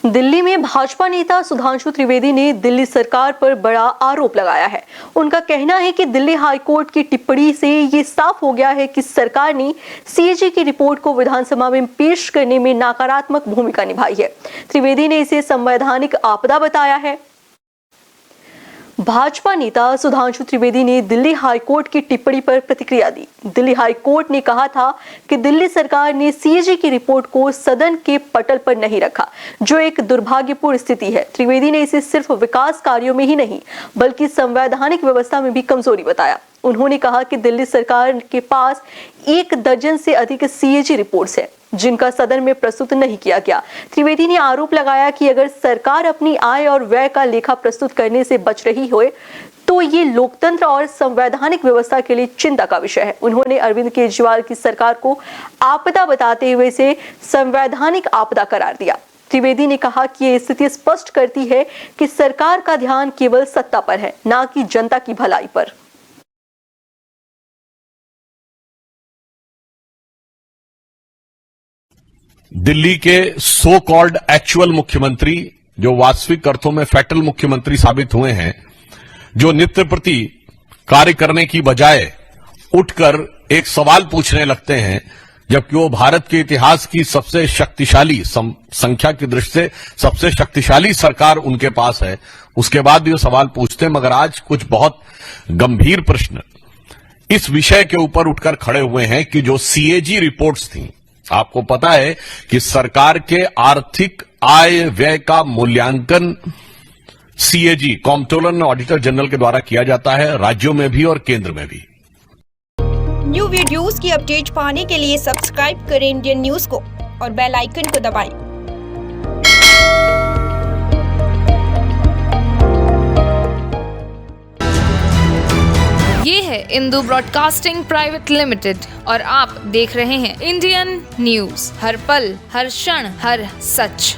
दिल्ली में भाजपा नेता सुधांशु त्रिवेदी ने दिल्ली सरकार पर बड़ा आरोप लगाया है। उनका कहना है कि दिल्ली हाईकोर्ट की टिप्पणी से ये साफ हो गया है कि सरकार ने सीएजी की रिपोर्ट को विधानसभा में पेश करने में नकारात्मक भूमिका निभाई है। त्रिवेदी ने इसे संवैधानिक आपदा बताया है। भाजपा नेता सुधांशु त्रिवेदी ने दिल्ली हाईकोर्ट की टिप्पणी पर प्रतिक्रिया दी। दिल्ली हाईकोर्ट ने कहा था कि दिल्ली सरकार ने सीएजी की रिपोर्ट को सदन के पटल पर नहीं रखा, जो एक दुर्भाग्यपूर्ण स्थिति है। त्रिवेदी ने इसे सिर्फ विकास कार्यों में ही नहीं बल्कि संवैधानिक व्यवस्था में भी कमजोरी बताया। उन्होंने कहा कि दिल्ली सरकार के पास 1 दर्जन से अधिक सीएजी रिपोर्ट्स हैं, जिनका सदन में प्रस्तुत नहीं किया गया। त्रिवेदी ने आरोप लगाया कि अगर सरकार अपनी आय और व्यय का लेखा प्रस्तुत करने से बच रही हो तो ये लोकतंत्र और संवैधानिक व्यवस्था के लिए चिंता का विषय है। उन्होंने अरविंद केजरीवाल की सरकार को आपदा बताते हुए इसे संवैधानिक आपदा करार दिया। त्रिवेदी ने कहा कि ये स्थिति स्पष्ट करती है कि सरकार का ध्यान केवल सत्ता पर है, न कि जनता की भलाई पर। दिल्ली के सो कॉल्ड एक्चुअल मुख्यमंत्री, जो वास्तविक अर्थों में फैक्टल मुख्यमंत्री साबित हुए हैं, जो नित्य प्रति कार्य करने की बजाय उठकर एक सवाल पूछने लगते हैं, जबकि वो भारत के इतिहास की सबसे शक्तिशाली, संख्या की दृष्टि से सबसे शक्तिशाली सरकार उनके पास है, उसके बाद भी वो सवाल पूछते हैं। मगर आज कुछ बहुत गंभीर प्रश्न इस विषय के ऊपर उठकर खड़े हुए हैं कि जो सीएजी रिपोर्ट्स थी, आपको पता है कि सरकार के आर्थिक आय व्यय का मूल्यांकन सीएजी, कॉम्प्ट्रोलर ऑडिटर जनरल के द्वारा किया जाता है, राज्यों में भी और केंद्र में भी। न्यू वीडियोस की अपडेट पाने के लिए सब्सक्राइब करें इंडियन न्यूज को और बेल आइकन को दबाएं। ये है इंदू ब्रॉडकास्टिंग प्राइवेट लिमिटेड और आप देख रहे हैं इंडियन न्यूज, हर पल, हर क्षण, हर सच।